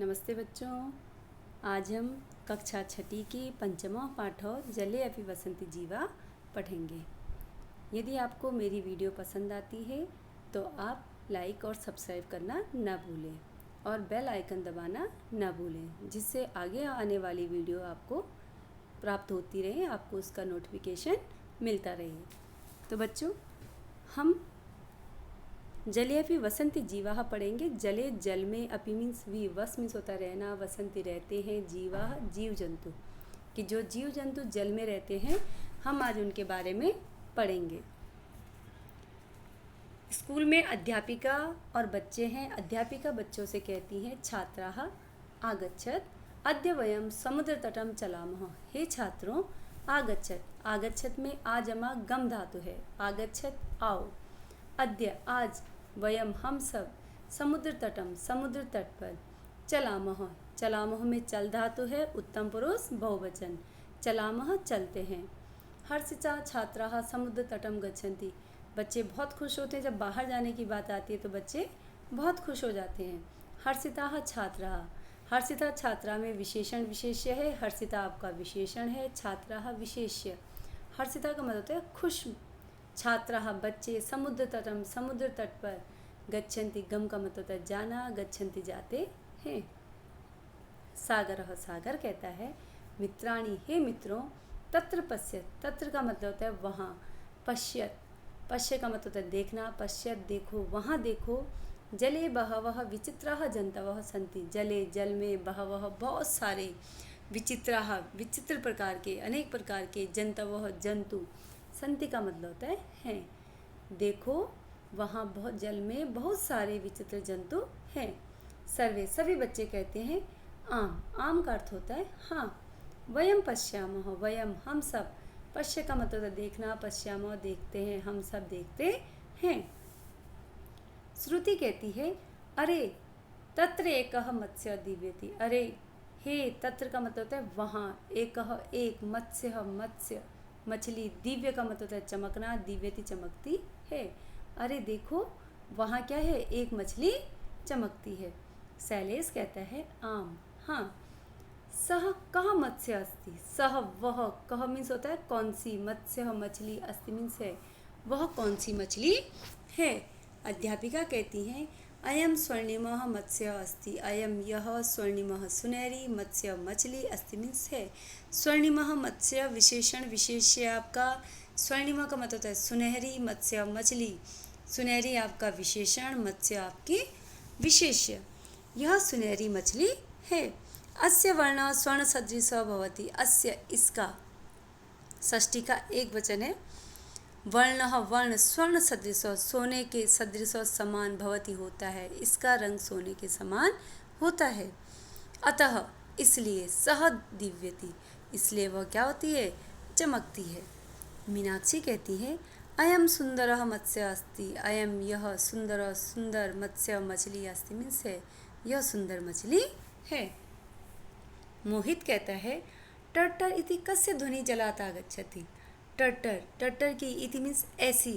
नमस्ते बच्चों। आज हम कक्षा छठी की पंचमा पाठ जले अपि वसंती जीवा पढ़ेंगे। यदि आपको मेरी वीडियो पसंद आती है तो आप लाइक और सब्सक्राइब करना ना भूलें और बेल आइकन दबाना ना भूलें, जिससे आगे आने वाली वीडियो आपको प्राप्त होती रहे, आपको उसका नोटिफिकेशन मिलता रहे। तो बच्चों, हम जले अपि वसंती जीवा पढ़ेंगे। जले जल में, अपि मीन्स भी, वस मीन्स होता है रहना, वसंती रहते हैं, जीवा जीव जंतु, कि जो जीव जंतु जल में रहते हैं, हम आज उनके बारे में पढ़ेंगे। स्कूल में अध्यापिका और बच्चे हैं। अध्यापिका बच्चों से कहती हैं, छात्राः आगच्छत अद्य वयं समुद्र तटम चलामः। हे छात्रों, आगच्छत, आगच्छत में आ जमा गम धातु है। आगच्छत आओ, अद्य आज, वयम हम सब, समुद्र तटम समुद्र तट पर, चलामः, चलामः में चल धातु है, उत्तम पुरुष बहुवचन, चलामः चलते हैं। हर्षिता छात्राः समुद्र तटम गच्छन्ति। बच्चे बहुत खुश होते हैं जब बाहर जाने की बात आती है, तो बच्चे बहुत खुश हो जाते हैं। हर्षिताः छात्राः, हर्षिता छात्रा में विशेषण विशेष्य है। हर्षिता आपका विशेषण है, छात्राः विशेष्य। हर्षिता का मतलब होता है खुश। छात्राः बच्चे, समुद्र तटम समुद्र तट पर, गच्छन्ति गम का मतलब होता है जाना, गच्छन्ति जाते हैं। सागरः, सागर कहता है, मित्राणि हे मित्रों, तत्र पश्यत, तत्र का मतलब होता है वहाँ, पश्यत, पश्य का मतलब होता है देखना, पश्यत देखो, वहाँ देखो। जले बहवः विचित्राः जन्तवः सन्ति। जले जल में, बहवः बहुत सारे, विचित्राः विचित्र प्रकार के, अनेक प्रकार के, जन्तवः जंतु, संति का मतलब होता है हैं। देखो वहाँ बहुत, जल में बहुत सारे विचित्र जंतु हैं। सर्वे सभी बच्चे कहते हैं, आम, आम का अर्थ होता है हाँ। वयम पश्यामः, वयम हम सब, पश्य का मतलब है देखना, पश्यामः देखते हैं, हम सब देखते हैं। श्रुति कहती है, अरे तत्र एकः मत्स्य दिव्यति। अरे हे, तत्र का मतलब होता है वहाँ, एकः एक, मत्स्य मत्स्य मछली, दिव्य का मतलब होता है चमकना, दिव्यति चमकती है। अरे देखो वहाँ क्या है, एक मछली चमकती है। शैलेश कहता है, आम हाँ। सह कः मत्स्य अस्ति। सह वह, कह मीन्स होता है कौन सी, मत्स्य मछली, अस्ति मीन्स है, वह कौन सी मछली है। अध्यापिका कहती हैं, अयम स्वर्णिमः मत्स्य अस्ति। अयम यह, स्वर्णिमः सुनहरी, मत्स्य मछली, अस्ति मीन्स है। स्वर्णिमः मत्स्य विशेषण विशेष्य आपका, स्वर्णिमः का मतलब होता है सुनहरी, मत्स्य मछली, सुनहरी आपका विशेषण, मत्स्य आपकी विशेष्य। यह सुनहरी मछली है। अस्य वर्ण स्वर्ण सदृश भवति। अस्य इसका, षष्ठी का एक वचन है। वर्णः वर्ण, स्वर्ण सदृश सोने के सदृश समान, भवति होता है, इसका रंग सोने के समान होता है। अतः इसलिए, सह दिव्यति, इसलिए वह क्या होती है, चमकती है। मीनाक्षी कहती है, अयम सुंदरः मत्स्य अस्ति। अयम यह, सुंदर सुंदर, मत्स्य मछली, अस्ति मीन्स है, यह सुंदर मछली है। मोहित कहता है, टर्टर इति कस्य ध्वनि जलात् आगच्छति। टर्टर, टर्टर की, इति मीन्स ऐसी,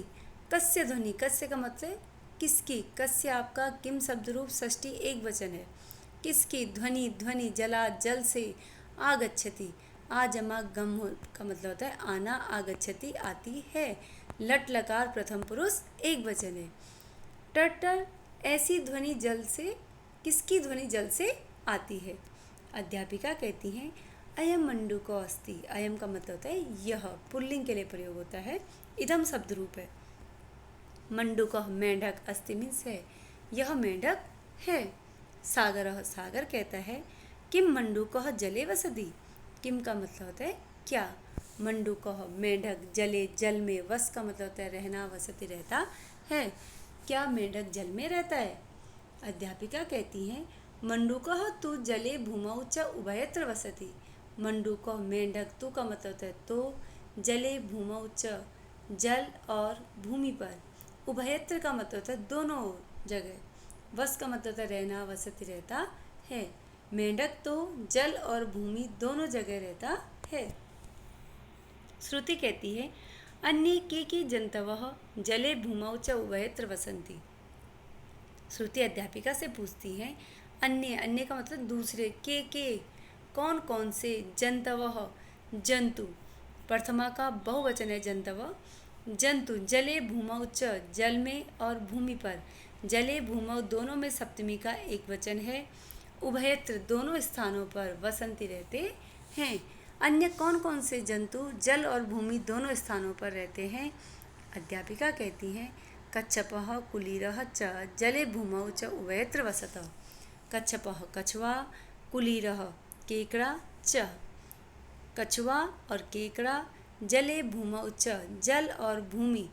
कस्य ध्वनि, कस्य का मतलब किसकी, कस्य आपका किम शब्द रूप, षष्ठी एक वचन है, किसकी, ध्वनि ध्वनि, जला जल से, आगच्छति आ जमा गम का मतलब होता है आना, आगच्छति आती है, लट लकार प्रथम पुरुष एक वचन है। टर्टर ऐसी ध्वनि जल से, किसकी ध्वनि जल से आती है। अध्यापिका कहती हैं, अयम मंडूको अस्ति। अयम का मतलब होता है यह, पुल्लिंग के लिए प्रयोग होता है, इदम शब्द रूप है। मंडूकः मेंढक, अस्ति मीन्स है, यह मेंढक है। सागरः, सागर कहता है, किम मंडूकः जले वसति। किम का मतलब होता है क्या, मंडूकः मेंढक, जले जल में, वस का मतलब होता है रहना, वसति रहता है, क्या मेंढक जल में रहता है। अध्यापिका कहती हैं, मंडूकः तु जले भूमौ च उभयत्र वसति। मंडूकः मेंढक, तु का मतलब होता है तो, जले भूमौ च जल और भूमि पर, उभयत्र का मतलब होता है दोनों जगह, वस का मतलब होता है रहना, वसति रहता है। मेंढक तो जल और भूमि दोनों जगह रहता है। श्रुति कहती है, अन्ये के जन्तवः जले भूमौ च उभयत्र वसन्ति। श्रुति अध्यापिका से पूछती है, अन्य, अन्य का मतलब दूसरे, के कौन कौन से, जंतवः जंतु, प्रथमा का बहुवचन है जंतव, जंतु, जले भूमौ च जल में और भूमि पर, जले भूमौ दोनों में सप्तमी का एक वचन है, उभयत्र दोनों स्थानों पर वसंती रहते हैं। अन्य कौन कौन से जंतु जल और भूमि दोनों स्थानों पर रहते हैं? अध्यापिका कहती हैं कच्छपः कुलीरः च जले भूमौ च उभयत्र वसतः। कच्छपः कछुआ, कुलीरः केकड़ा, च कछुआ और केकड़ा, जले भूमौ च जल और भूमि,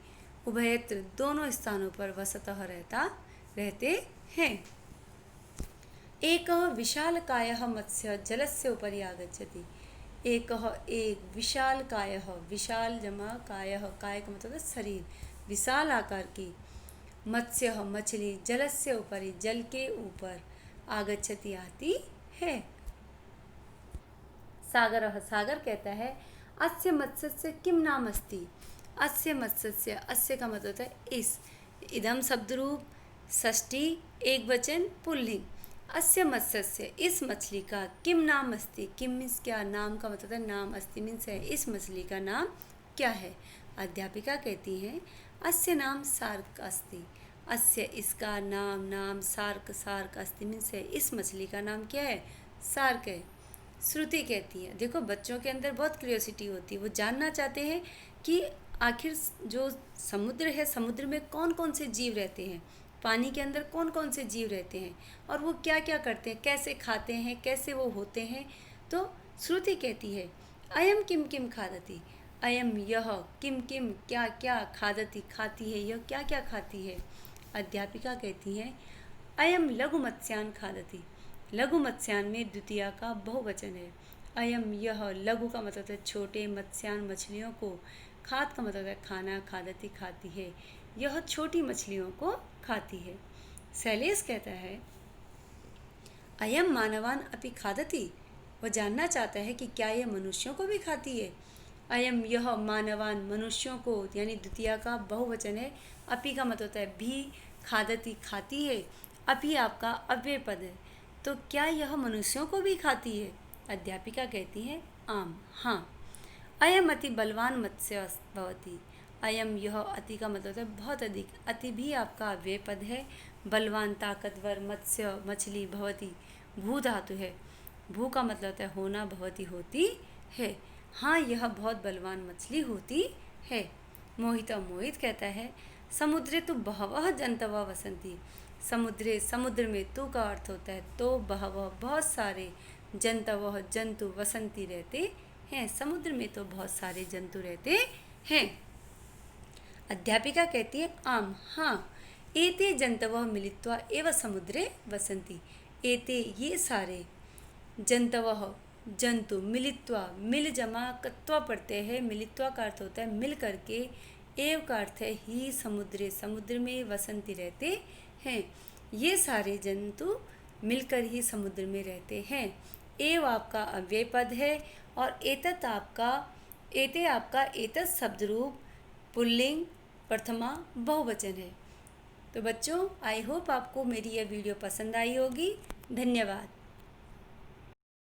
उभयत्र दोनों स्थानों पर वसतः रहते हैं। एकः विशालकायः मत्स्य जलस्य उपरि आगच्छति। एकः एक, विशालकायः, विशाल जमा कायः, काय का मतलब है शरीर, विशाल आकार की, मत्स्य मछली, जलस्य उपरि जल के ऊपर, आगच्छति आती है। सागरः सागर कहता है अस्य मत्स्यस्य किं नाम अस्ति। अस्य मत्स्यस्य, अस्य का मतलब है इस, इदम शब्द रूप, षष्ठी एक वचन पुल्लिंग, अस्य मत्स्यस्य इस मछली का, किम नाम अस्ति, किम मीन्स क्या, नाम का मतलब है नाम, अस्ति मीन्स है, इस मछली का नाम क्या है। अध्यापिका कहती हैं अस्य नाम सार्क अस्ति। अस्य इसका नाम, नाम, सार्क, सार्क अस्ति मीन्स है, इस मछली का नाम क्या है, सार्क है। श्रुति कहती है, देखो बच्चों के अंदर बहुत क्यूरियोसिटी होती है, वो जानना चाहते हैं कि आखिर जो समुद्र है, समुद्र में कौन कौन से जीव रहते हैं, पानी के अंदर कौन कौन से जीव रहते हैं और वो क्या क्या करते हैं, कैसे खाते हैं, कैसे वो होते हैं। तो श्रुति कहती है अयम किम किम खादति, अयम यह, किम किम क्या क्या, खादति खाती है, यह क्या क्या खाती है। अध्यापिका कहती हैं अयम लघु मत्स्यान खादति। लघु मत्स्यान में द्वितीया का बहुवचन है। अयम यह, लघु का मतलब है छोटे, मत्स्यान मछलियों को, खाद का मतलब है खाना, खादति खाती है, यह छोटी मछलियों को खाती है। शैलेश कहता है अयम मानवान अपि खादति, वह जानना चाहता है कि क्या यह मनुष्यों को भी खाती है। अयम यह मानवान, मनुष्यों को, यानी द्वितीया का बहुवचन है। अपि का मतलब होता है भी, खादति खाती है, अपि आपका अव्यय पद है, तो क्या यह मनुष्यों को भी खाती है। अध्यापिका कहती है आम, हाँ। अयम अति बलवान मत्स्य भवति। अयम यह, अति का मतलब है बहुत अधिक, अति भी आपका अव्यय पद है, बलवान ताकतवर, मत्स्य मछली, भवति भू धातु है, भू का मतलब होता है होना, भवति होती है, हाँ यह बहुत बलवान मछली होती है। मोहित, मोहित कहता है समुद्रे तो बहवः जंतवः वसंती। समुद्रे, समुद्र में तू का अर्थ होता है तो, बहवः बहुत सारे, जंतवः जंतु, वसंती रहते हैं, समुद्र में तो बहुत सारे जंतु रहते हैं। अध्यापिका कहती है आम, हाँ। एते जंतवः मिलित्वा एव समुद्रे वसंती। एते ये सारे, जंतवः जंतु, मिलित्वा, मिल जमा कत्वा पढ़ते हैं, मिलित्वा का अर्थ होता है मिल करके, एव का अर्थ है ही, समुद्रे, समुद्र में, वसंती रहते हैं, ये सारे जंतु मिलकर ही समुद्र में रहते हैं। एव आपका अव्यय पद है और एतत् आपका, एते आपका एतत् शब्द रूप पुल्लिंग प्रथमा बहुवचन है। तो बच्चों, आई होप आपको मेरी यह वीडियो पसंद आई होगी। धन्यवाद।